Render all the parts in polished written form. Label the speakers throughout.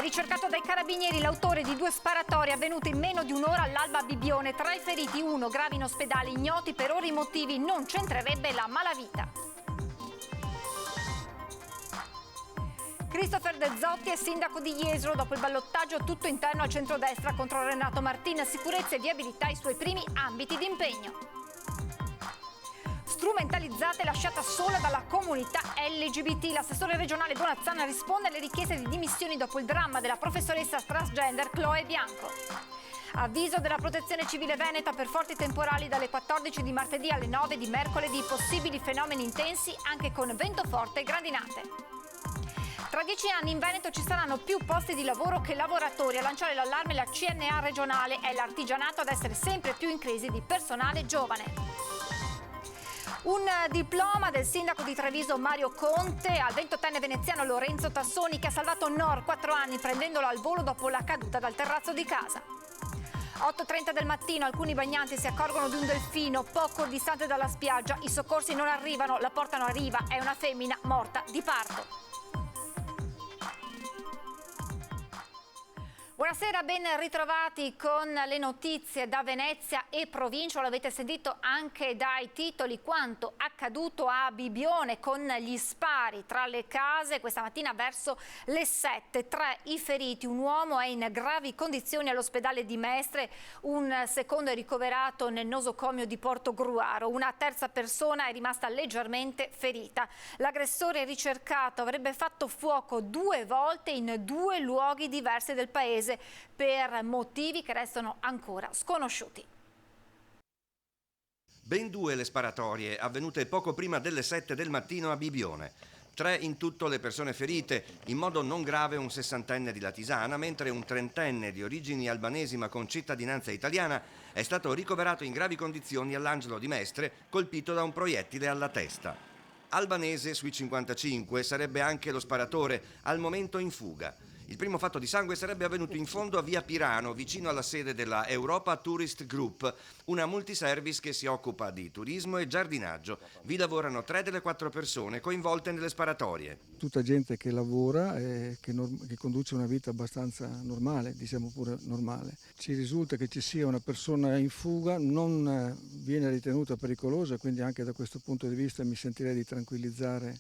Speaker 1: È ricercato dai carabinieri l'autore di 2 sparatori avvenute in meno di un'ora all'Alba a Bibbione. Tra i feriti 1 gravi in ospedale, ignoti per ora i motivi, non c'entrerebbe la malavita. Christopher De Zotti è sindaco di Jesolo dopo il ballottaggio tutto interno al centrodestra contro Renato Martin. Sicurezza e viabilità i suoi primi ambiti di impegno. Strumentalizzata e lasciata sola dalla comunità LGBT. L'assessore regionale Bonazzana risponde alle richieste di dimissioni dopo il dramma della professoressa transgender Chloe Bianco. Avviso della Protezione Civile Veneta per forti temporali dalle 14 di martedì alle 9 di mercoledì. Possibili fenomeni intensi anche con vento forte e grandinate. Tra 10 anni in Veneto ci saranno più posti di lavoro che lavoratori. A lanciare l'allarme la CNA regionale. È l'artigianato ad essere sempre più in crisi di personale giovane. Un diploma del sindaco di Treviso Mario Conte al 28enne veneziano Lorenzo Tassoni, che ha salvato Nor 4 anni prendendolo al volo dopo la caduta dal terrazzo di casa. 8:30 del mattino, alcuni bagnanti si accorgono di un delfino poco distante dalla spiaggia. I soccorsi non arrivano, la portano a riva. È una femmina morta di parto. Buonasera, ben ritrovati con le notizie da Venezia e provincia. L'avete sentito anche dai titoli quanto accaduto a Bibbione con gli spari tra le case questa mattina verso le 7. 3 i feriti, un uomo è in gravi condizioni all'ospedale di Mestre, un secondo è ricoverato nel nosocomio di Portogruaro, una terza persona è rimasta leggermente ferita. L'aggressore ricercato avrebbe fatto fuoco 2 volte in 2 luoghi diversi del paese, per motivi che restano ancora sconosciuti.
Speaker 2: Ben 2 le sparatorie avvenute poco prima delle 7 del mattino a Bibbione. 3 in tutto le persone ferite, in modo non grave un 60enne di Latisana, mentre un 30enne di origini albanesi ma con cittadinanza italiana è stato ricoverato in gravi condizioni all'Angelo di Mestre, colpito da un proiettile alla testa. Albanese sui 55 sarebbe anche lo sparatore, al momento in fuga. Il primo fatto di sangue sarebbe avvenuto in fondo a via Pirano, vicino alla sede della Europa Tourist Group, una multiservice che si occupa di turismo e giardinaggio. Vi lavorano 3 delle 4 persone coinvolte nelle sparatorie.
Speaker 3: Tutta gente che lavora e che conduce una vita abbastanza normale, diciamo pure normale. Ci risulta che ci sia una persona in fuga, non viene ritenuta pericolosa, quindi anche da questo punto di vista mi sentirei di tranquillizzare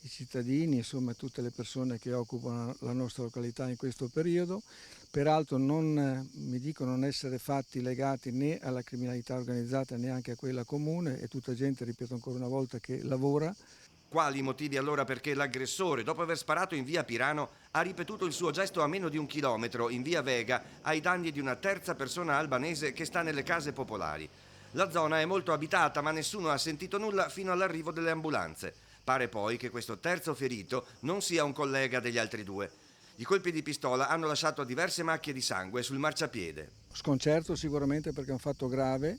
Speaker 3: i cittadini, insomma tutte le persone che occupano la nostra località in questo periodo. Peraltro mi dicono non essere fatti legati né alla criminalità organizzata né anche a quella comune, è tutta gente, ripeto ancora una volta, che lavora.
Speaker 2: Quali motivi allora perché l'aggressore, dopo aver sparato in via Pirano, ha ripetuto il suo gesto a meno di 1 chilometro in via Vega ai danni di una terza persona albanese che sta nelle case popolari? La zona è molto abitata ma nessuno ha sentito nulla fino all'arrivo delle ambulanze. Pare poi che questo terzo ferito non sia un collega degli altri 2. I colpi di pistola hanno lasciato diverse macchie di sangue sul marciapiede.
Speaker 3: Sconcerto sicuramente perché è un fatto grave.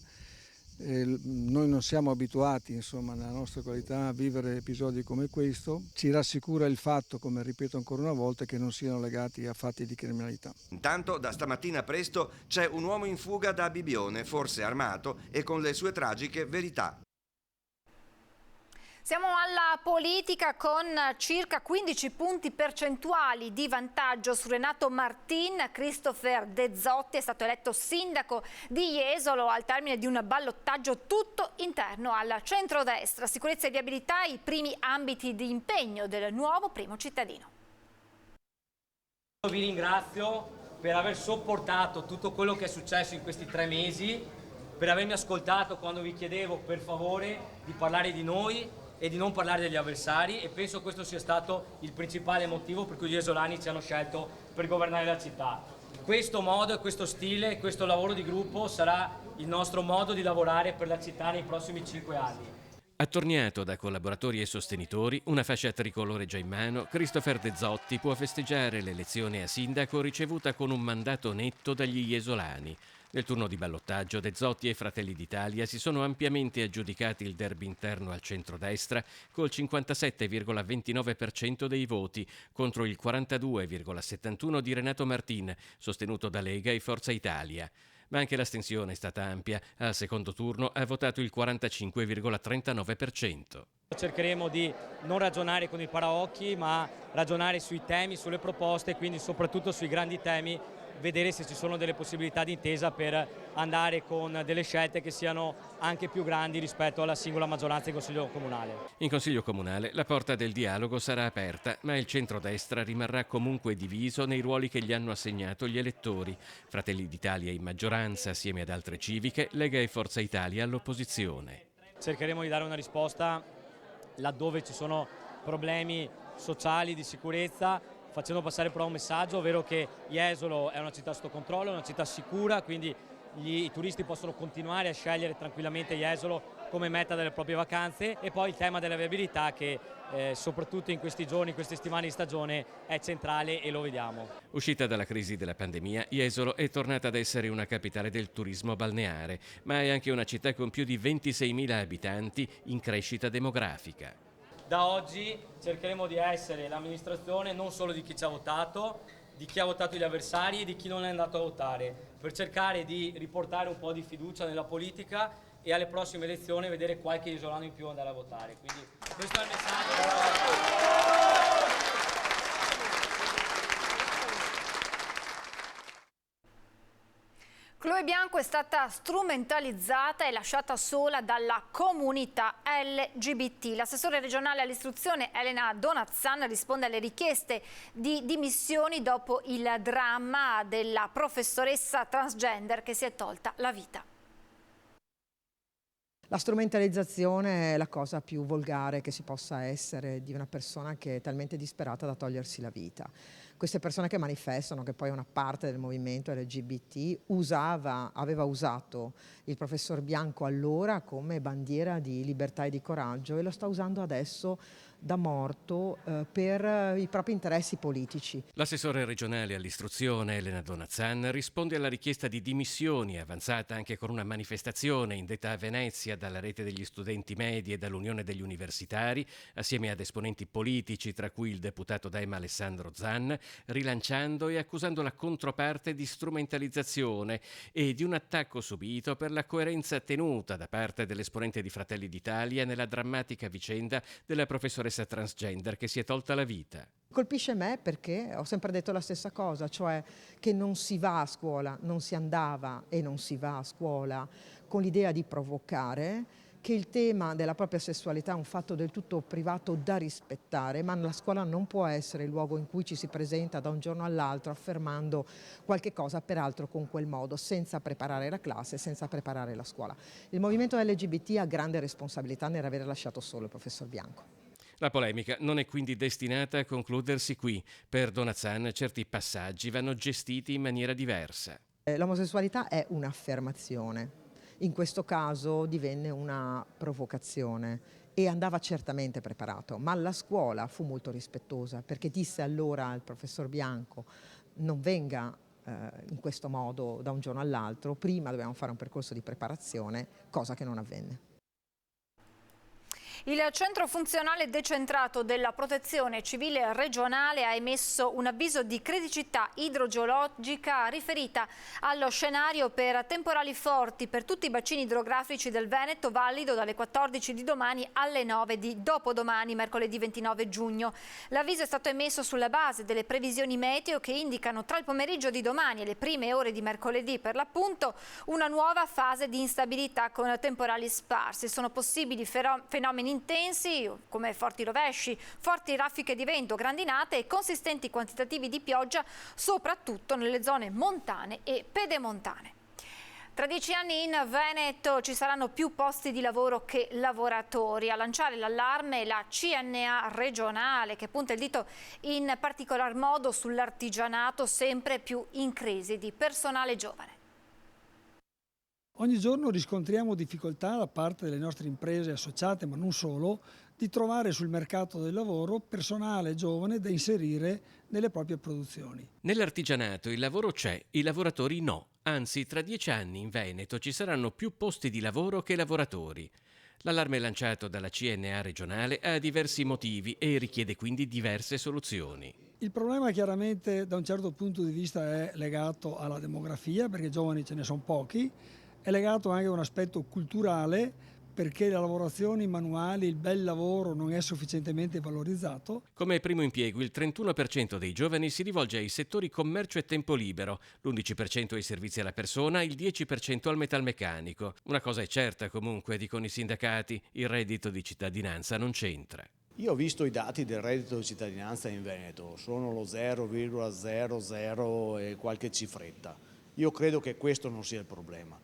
Speaker 3: Noi non siamo abituati, insomma, nella nostra qualità a vivere episodi come questo. Ci rassicura il fatto, come ripeto ancora una volta, che non siano legati a fatti di criminalità.
Speaker 2: Intanto, da stamattina presto c'è un uomo in fuga da Bibbione, forse armato e con le sue tragiche verità.
Speaker 1: Siamo alla politica con circa 15 punti percentuali di vantaggio su Renato Martin. Christopher De Zotti è stato eletto sindaco di Jesolo al termine di un ballottaggio tutto interno al centrodestra. Sicurezza e viabilità i primi ambiti di impegno del nuovo primo cittadino.
Speaker 4: Vi ringrazio per aver sopportato tutto quello che è successo in questi 3 mesi, per avermi ascoltato quando vi chiedevo per favore di parlare di noi e di non parlare degli avversari, e penso questo sia stato il principale motivo per cui gli esolani ci hanno scelto per governare la città. Questo modo e questo stile, questo lavoro di gruppo sarà il nostro modo di lavorare per la città nei prossimi 5 anni.
Speaker 5: Attorniato da collaboratori e sostenitori, una fascia tricolore già in mano, Christopher De Zotti può festeggiare l'elezione a sindaco ricevuta con un mandato netto dagli iesolani. Nel turno di ballottaggio De Zotti e Fratelli d'Italia si sono ampiamente aggiudicati il derby interno al centrodestra col 57,29% dei voti contro il 42,71% di Renato Martin, sostenuto da Lega e Forza Italia. Ma anche l'astensione è stata ampia. Al secondo turno ha votato il 45,39%.
Speaker 4: Cercheremo di non ragionare con i paraocchi, ma ragionare sui temi, sulle proposte, quindi soprattutto sui grandi temi, vedere se ci sono delle possibilità di intesa per andare con delle scelte che siano anche più grandi rispetto alla singola maggioranza in Consiglio Comunale.
Speaker 5: In Consiglio Comunale la porta del dialogo sarà aperta, ma il centrodestra rimarrà comunque diviso nei ruoli che gli hanno assegnato gli elettori. Fratelli d'Italia in maggioranza assieme ad altre civiche, Lega e Forza Italia all'opposizione.
Speaker 4: Cercheremo di dare una risposta laddove ci sono problemi sociali, di sicurezza, facendo passare però un messaggio, ovvero che Jesolo è una città sotto controllo, è una città sicura, quindi i turisti possono continuare a scegliere tranquillamente Jesolo come meta delle proprie vacanze, e poi il tema della viabilità che soprattutto in questi giorni, in queste settimane di stagione è centrale e lo vediamo.
Speaker 5: Uscita dalla crisi della pandemia, Jesolo è tornata ad essere una capitale del turismo balneare, ma è anche una città con più di 26.000 abitanti in crescita demografica.
Speaker 4: Da oggi cercheremo di essere l'amministrazione non solo di chi ci ha votato, di chi ha votato gli avversari e di chi non è andato a votare, per cercare di riportare un po' di fiducia nella politica e alle prossime elezioni vedere qualche isolano in più andare a votare. Quindi questo è il messaggio.
Speaker 1: Chloe Bianco è stata strumentalizzata e lasciata sola dalla comunità LGBT. L'assessore regionale all'istruzione Elena Donazzan risponde alle richieste di dimissioni dopo il dramma della professoressa transgender che si è tolta la vita.
Speaker 6: La strumentalizzazione è la cosa più volgare che si possa essere di una persona che è talmente disperata da togliersi la vita. Queste persone che manifestano, che poi è una parte del movimento LGBT, aveva usato il professor Bianco allora come bandiera di libertà e di coraggio e lo sta usando adesso da morto per i propri interessi politici.
Speaker 5: L'assessore regionale all'istruzione Elena Donazzan risponde alla richiesta di dimissioni avanzata anche con una manifestazione indetta a Venezia dalla rete degli studenti medi e dall'Unione degli Universitari, assieme ad esponenti politici tra cui il deputato Daima Alessandro Zan, rilanciando e accusando la controparte di strumentalizzazione e di un attacco subito per la coerenza tenuta da parte dell'esponente di Fratelli d'Italia nella drammatica vicenda della professoressa transgender che si è tolta la vita.
Speaker 6: Colpisce me perché ho sempre detto la stessa cosa, cioè che non si va a scuola, non si andava e non si va a scuola con l'idea di provocare, che il tema della propria sessualità è un fatto del tutto privato da rispettare, ma la scuola non può essere il luogo in cui ci si presenta da un giorno all'altro affermando qualche cosa, peraltro con quel modo, senza preparare la classe, senza preparare la scuola. Il movimento LGBT ha grande responsabilità nell'aver lasciato solo il professor Bianco.
Speaker 5: La polemica non è quindi destinata a concludersi qui. Per Donazzan certi passaggi vanno gestiti in maniera diversa.
Speaker 6: L'omosessualità è un'affermazione, in questo caso divenne una provocazione e andava certamente preparato, ma la scuola fu molto rispettosa perché disse allora al professor Bianco non venga in questo modo da un giorno all'altro, prima dobbiamo fare un percorso di preparazione, cosa che non avvenne.
Speaker 1: Il Centro Funzionale Decentrato della Protezione Civile Regionale ha emesso un avviso di criticità idrogeologica riferita allo scenario per temporali forti per tutti i bacini idrografici del Veneto, valido dalle 14 di domani alle 9 di dopodomani, mercoledì 29 giugno. L'avviso è stato emesso sulla base delle previsioni meteo che indicano tra il pomeriggio di domani e le prime ore di mercoledì, per l'appunto, una nuova fase di instabilità con temporali sparsi. Sono possibili fenomeni intensi come forti rovesci, forti raffiche di vento, grandinate e consistenti quantitativi di pioggia, soprattutto nelle zone montane e pedemontane. Tra 10 anni in Veneto ci saranno più posti di lavoro che lavoratori. A lanciare l'allarme la CNA regionale, che punta il dito in particolar modo sull'artigianato sempre più in crisi di personale giovane.
Speaker 3: Ogni giorno riscontriamo difficoltà da parte delle nostre imprese associate, ma non solo, di trovare sul mercato del lavoro personale giovane da inserire nelle proprie produzioni.
Speaker 5: Nell'artigianato il lavoro c'è, i lavoratori no. Anzi, tra 10 anni in Veneto ci saranno più posti di lavoro che lavoratori. L'allarme lanciato dalla CNA regionale ha diversi motivi e richiede quindi diverse soluzioni.
Speaker 3: Il problema chiaramente da un certo punto di vista è legato alla demografia, perché giovani ce ne sono pochi, è legato anche a un aspetto culturale,
Speaker 7: perché le lavorazioni manuali, il bel lavoro non è sufficientemente valorizzato.
Speaker 5: Come primo impiego il 31% dei giovani si rivolge ai settori commercio e tempo libero, l'11% ai servizi alla persona, il 10% al metalmeccanico. Una cosa è certa comunque, dicono i sindacati, il reddito di cittadinanza non c'entra.
Speaker 8: Io ho visto i dati del reddito di cittadinanza in Veneto, sono lo 0,00 e qualche cifretta. Io credo che questo non sia il problema.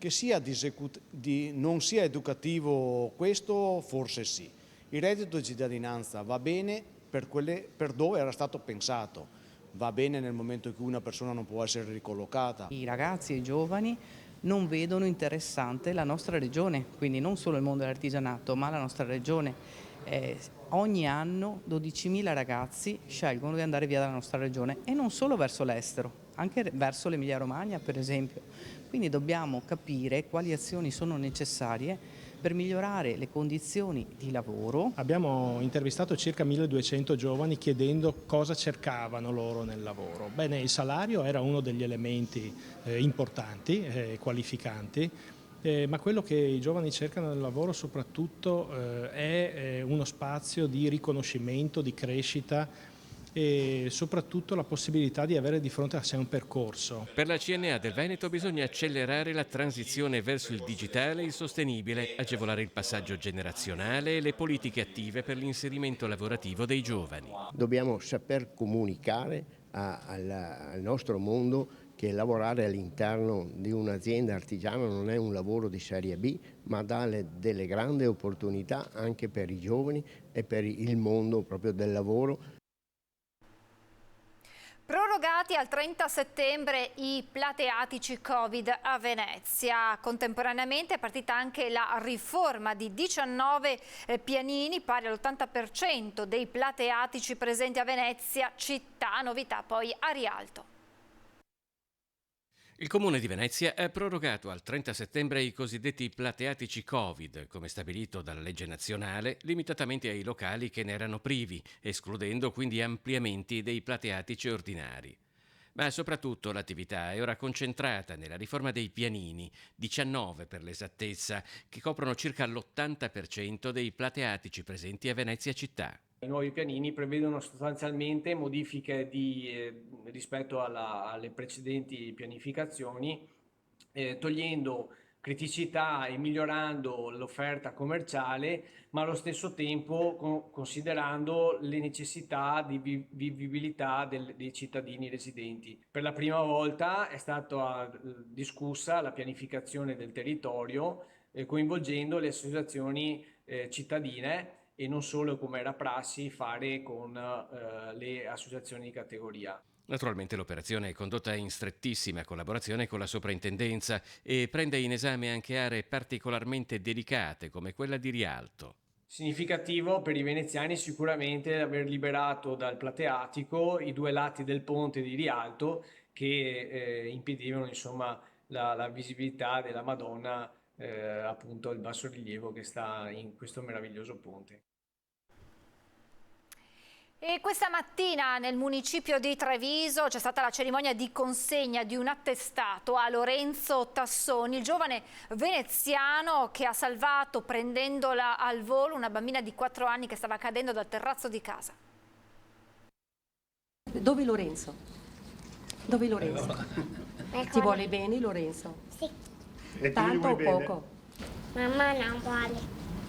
Speaker 8: Che non sia educativo questo, forse sì. Il reddito di cittadinanza va bene per dove era stato pensato, va bene nel momento in cui una persona non può essere ricollocata.
Speaker 9: I ragazzi e i giovani non vedono interessante la nostra regione, quindi non solo il mondo dell'artigianato, ma la nostra regione. Ogni anno 12.000 ragazzi scelgono di andare via dalla nostra regione e non solo verso l'estero, anche verso l'Emilia Romagna per esempio. Quindi dobbiamo capire quali azioni sono necessarie per migliorare le condizioni di lavoro.
Speaker 10: Abbiamo intervistato circa 1.200 giovani chiedendo cosa cercavano loro nel lavoro. Bene, il salario era uno degli elementi importanti, qualificanti, ma quello che i giovani cercano nel lavoro soprattutto è uno spazio di riconoscimento, di crescita e soprattutto la possibilità di avere di fronte a sé un percorso.
Speaker 5: Per la CNA del Veneto bisogna accelerare la transizione verso il digitale e il sostenibile, agevolare il passaggio generazionale e le politiche attive per l'inserimento lavorativo dei giovani.
Speaker 11: Dobbiamo saper comunicare al nostro mondo che lavorare all'interno di un'azienda artigiana non è un lavoro di serie B, ma dà delle grandi opportunità anche per i giovani e per il mondo proprio del lavoro.
Speaker 1: Prorogati al 30 settembre i plateatici Covid a Venezia. Contemporaneamente è partita anche la riforma di 19 pianini, pari all'80% dei plateatici presenti a Venezia città, novità poi a Rialto.
Speaker 5: Il Comune di Venezia ha prorogato al 30 settembre i cosiddetti plateatici Covid, come stabilito dalla legge nazionale, limitatamente ai locali che ne erano privi, escludendo quindi ampliamenti dei plateatici ordinari. Ma soprattutto l'attività è ora concentrata nella riforma dei pianini, 19 per l'esattezza, che coprono circa l'80% dei plateatici presenti a Venezia città.
Speaker 12: I nuovi pianini prevedono sostanzialmente modifiche rispetto alle precedenti pianificazioni, togliendo criticità e migliorando l'offerta commerciale, ma allo stesso tempo considerando le necessità di vivibilità dei cittadini residenti. Per la prima volta è stata discussa la pianificazione del territorio, coinvolgendo le associazioni cittadine, e non solo, come era prassi, fare con le associazioni di categoria.
Speaker 5: Naturalmente l'operazione è condotta in strettissima collaborazione con la soprintendenza e prende in esame anche aree particolarmente delicate come quella di Rialto.
Speaker 12: Significativo per i veneziani sicuramente aver liberato dal plateatico i due lati del ponte di Rialto che impedivano insomma la visibilità della Madonna, appunto il bassorilievo che sta in questo meraviglioso ponte.
Speaker 1: E questa mattina nel municipio di Treviso c'è stata la cerimonia di consegna di un attestato a Lorenzo Tassoni, il giovane veneziano che ha salvato prendendola al volo una bambina di 4 anni che stava cadendo dal terrazzo di casa.
Speaker 13: Dove Lorenzo? Dove Lorenzo? Ti vuole bene Lorenzo?
Speaker 14: Sì.
Speaker 13: Tanto o poco?
Speaker 14: Mamma non vuole.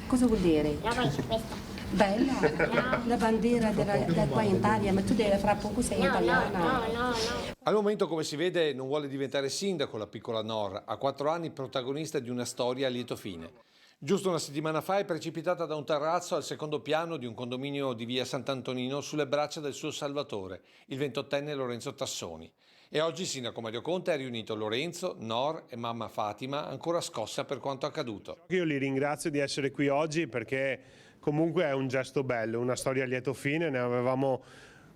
Speaker 13: Cosa vuol dire?
Speaker 14: La voglio questa.
Speaker 13: Bella, no. La bandiera da qua in Italia, ma tu fra poco sei italiana.
Speaker 14: No.
Speaker 15: Al momento, come si vede, non vuole diventare sindaco la piccola Nor, a 4 anni protagonista di una storia a lieto fine. Giusto una settimana fa è precipitata da un terrazzo al secondo piano di un condominio di via Sant'Antonino sulle braccia del suo salvatore, il 28enne Lorenzo Tassoni. E oggi il sindaco Mario Conte ha riunito Lorenzo, Nor e mamma Fatima, ancora scossa per quanto accaduto.
Speaker 16: Io li ringrazio di essere qui oggi perché comunque è un gesto bello, una storia a lieto fine, ne avevamo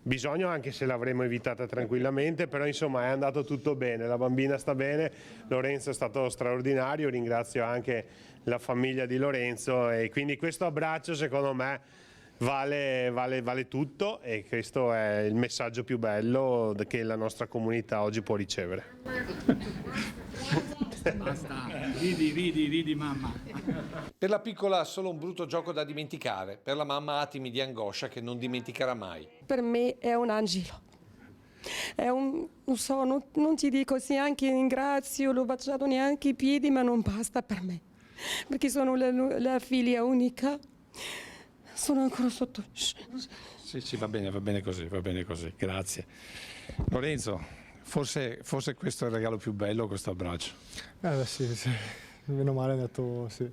Speaker 16: bisogno anche se l'avremmo evitata tranquillamente, però insomma è andato tutto bene, la bambina sta bene, Lorenzo è stato straordinario, ringrazio anche la famiglia di Lorenzo e quindi questo abbraccio secondo me vale tutto e questo è il messaggio più bello che la nostra comunità oggi può ricevere.
Speaker 17: Basta, ridi mamma.
Speaker 15: Per la piccola solo un brutto gioco da dimenticare, per la mamma attimi di angoscia che non dimenticherà mai.
Speaker 18: Per me è un angelo. È non ti dico se anche ringrazio, l'ho baciato neanche i piedi, ma non basta per me, perché sono la figlia unica, sono ancora sotto.
Speaker 19: Sì, va bene così, grazie. Lorenzo, forse questo è il regalo più bello, questo abbraccio.
Speaker 20: Sì, meno male ha detto sì,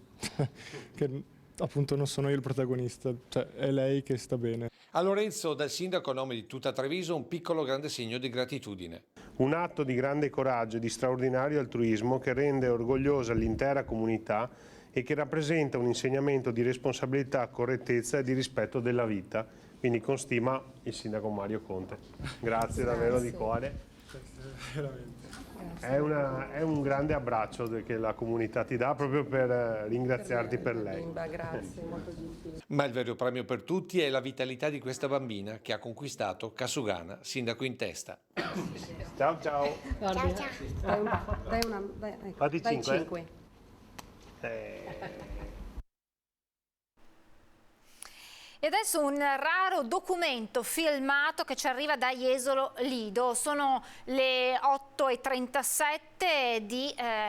Speaker 20: che appunto non sono io il protagonista, cioè è lei che sta bene.
Speaker 15: A Lorenzo, dal sindaco a nome di tutta Treviso, un piccolo grande segno di gratitudine.
Speaker 16: Un atto di grande coraggio e di straordinario altruismo che rende orgogliosa l'intera comunità e che rappresenta un insegnamento di responsabilità, correttezza e di rispetto della vita. Quindi con stima il sindaco Mario Conte. Grazie davvero di cuore. È un grande abbraccio che la comunità ti dà proprio per ringraziarti per lei.
Speaker 18: Grazie, molto gentile.
Speaker 15: Ma il vero premio per tutti è la vitalità di questa bambina che ha conquistato Kasugana, sindaco in testa.
Speaker 16: Ciao.
Speaker 13: Ciao.
Speaker 16: Fatti
Speaker 13: 5.
Speaker 1: E adesso un raro documento filmato che ci arriva da Jesolo Lido. Sono le 8:37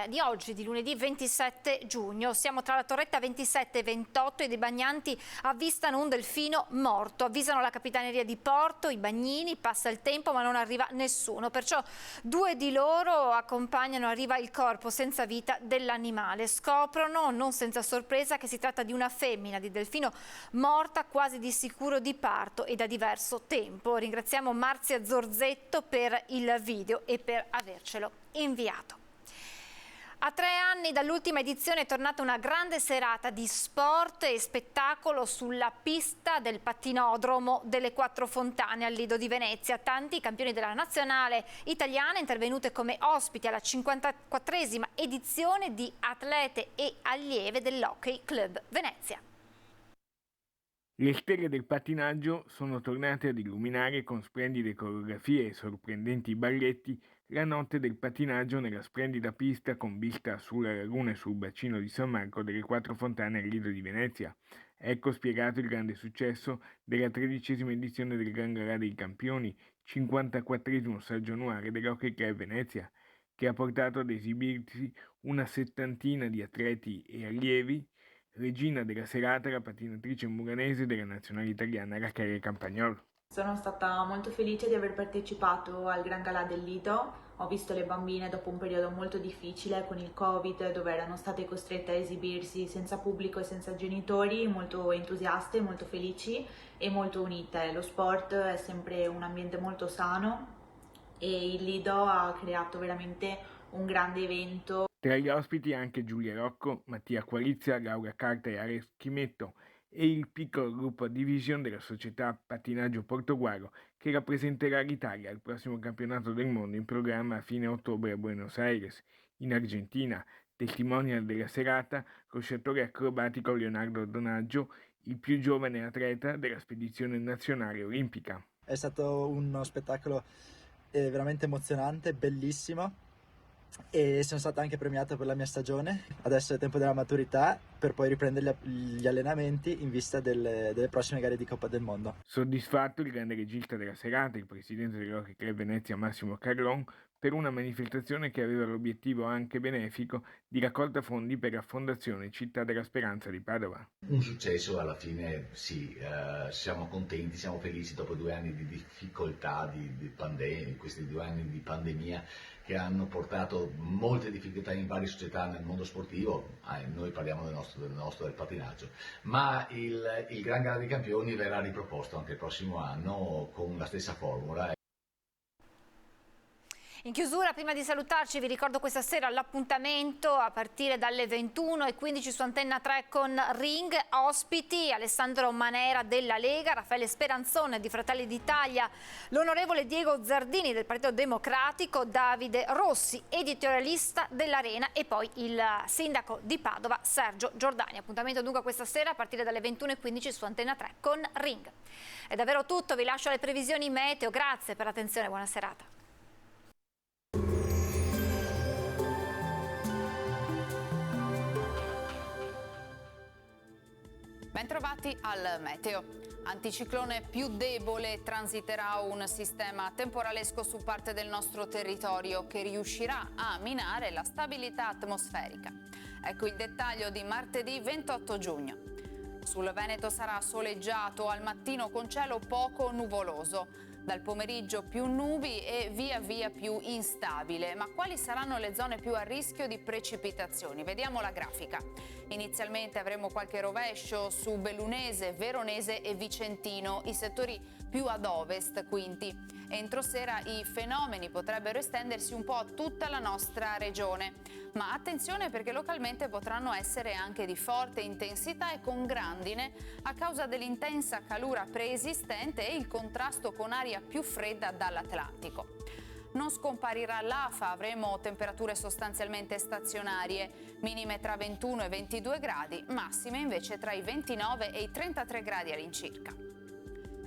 Speaker 1: di oggi, di lunedì 27 giugno. Siamo tra la torretta 27 e 28 e dei bagnanti avvistano un delfino morto. Avvisano la capitaneria di porto, i bagnini, passa il tempo ma non arriva nessuno. Perciò 2 di loro accompagnano, arriva il corpo senza vita dell'animale. Scoprono, non senza sorpresa, che si tratta di una femmina di delfino morta quasi di sicuro di parto e da diverso tempo. Ringraziamo Marzia Zorzetto per il video e per avercelo inviato. A 3 anni dall'ultima edizione è tornata una grande serata di sport e spettacolo sulla pista del pattinodromo delle Quattro Fontane al Lido di Venezia. Tanti campioni della nazionale italiana intervenute come ospiti alla 54esima edizione di Atlete e Allieve dell'Hockey Club Venezia.
Speaker 21: Le stelle del pattinaggio sono tornate ad illuminare con splendide coreografie e sorprendenti balletti la notte del pattinaggio nella splendida pista con vista sulla laguna e sul bacino di San Marco delle Quattro Fontane al Lido di Venezia. Ecco spiegato il grande successo della 13ª edizione del Gran Galà dei Campioni, 54esimo saggio annuale dell'Hockey Club Venezia, che ha portato ad esibirsi una 70ina di atleti e allievi. Regina della serata la pattinatrice muranese della nazionale italiana Rachele Campagnolo.
Speaker 22: Sono stata molto felice di aver partecipato al Gran Galà del Lido. Ho visto le bambine dopo un periodo molto difficile con il Covid, dove erano state costrette a esibirsi senza pubblico e senza genitori, molto entusiaste, molto felici e molto unite. Lo sport è sempre un ambiente molto sano e il Lido ha creato veramente un grande evento.
Speaker 21: Tra gli ospiti anche Giulia Rocco, Mattia Qualizia, Laura Carta e Ares Chimetto e il piccolo gruppo Division della società Pattinaggio Portoguaro che rappresenterà l'Italia al prossimo campionato del mondo in programma a fine ottobre a Buenos Aires, in Argentina. Testimonial della serata lo sciatore acrobatico Leonardo Donaggio, il più giovane atleta della spedizione nazionale olimpica.
Speaker 23: È stato uno spettacolo veramente emozionante, bellissimo. E sono stato anche premiato per la mia stagione. Adesso è tempo della maturità per poi riprendere gli allenamenti in vista delle prossime gare di Coppa del Mondo.
Speaker 21: Soddisfatto il grande regista della serata, il presidente dell'Hockey Club Venezia Massimo Carlon, per una manifestazione che aveva l'obiettivo anche benefico di raccolta fondi per la Fondazione Città della Speranza di Padova.
Speaker 24: Un successo alla fine, sì, siamo contenti, siamo felici dopo 2 anni di difficoltà, questi 2 anni di pandemia che hanno portato molte difficoltà in varie società nel mondo sportivo. Noi parliamo del pattinaggio, ma il Gran Galà dei Campioni verrà riproposto anche il prossimo anno con la stessa formula.
Speaker 1: In chiusura, prima di salutarci, vi ricordo questa sera l'appuntamento a partire dalle 21:15 su Antenna 3 con Ring. Ospiti Alessandro Manera della Lega, Raffaele Speranzone di Fratelli d'Italia, l'onorevole Diego Zardini del Partito Democratico, Davide Rossi, editorialista dell'Arena, e poi il sindaco di Padova Sergio Giordani. Appuntamento dunque questa sera a partire dalle 21:15 su Antenna 3 con Ring. È davvero tutto, vi lascio alle previsioni meteo. Grazie per l'attenzione, buona serata.
Speaker 2: Bentrovati al meteo. Anticiclone più debole, transiterà un sistema temporalesco su parte del nostro territorio che riuscirà a minare la stabilità atmosferica. Ecco il dettaglio di martedì 28 giugno. Sul Veneto sarà soleggiato al mattino con cielo poco nuvoloso. Dal pomeriggio più nubi e via via più instabile. Ma quali saranno le zone più a rischio di precipitazioni? Vediamo la grafica. Inizialmente avremo qualche rovescio su Bellunese, Veronese e Vicentino, i settori più ad ovest quindi. Entro sera i fenomeni potrebbero estendersi un po' a tutta la nostra regione. Ma attenzione perché localmente potranno essere anche di forte intensità e con grandine a causa dell'intensa calura preesistente e il contrasto con aria più fredda dall'Atlantico. Non scomparirà l'afa, avremo temperature sostanzialmente stazionarie, minime tra 21 e 22 gradi, massime invece tra i 29 e i 33 gradi all'incirca.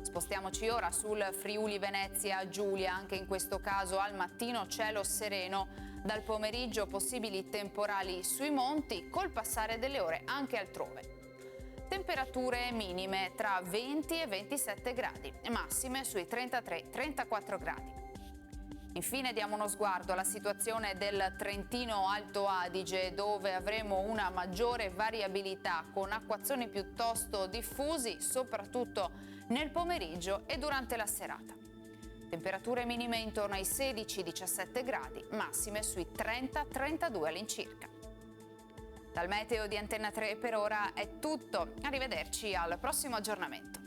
Speaker 2: Spostiamoci ora sul Friuli Venezia Giulia, anche in questo caso al mattino cielo sereno, dal pomeriggio possibili temporali sui monti, col passare delle ore anche altrove. Temperature minime tra 20 e 27 gradi, massime sui 33-34 gradi. Infine diamo uno sguardo alla situazione del Trentino Alto Adige, dove avremo una maggiore variabilità con acquazzoni piuttosto diffusi, soprattutto nel pomeriggio e durante la serata. Temperature minime intorno ai 16-17 gradi, massime sui 30-32 all'incirca. Dal meteo di Antenna 3 per ora è tutto, arrivederci al prossimo aggiornamento.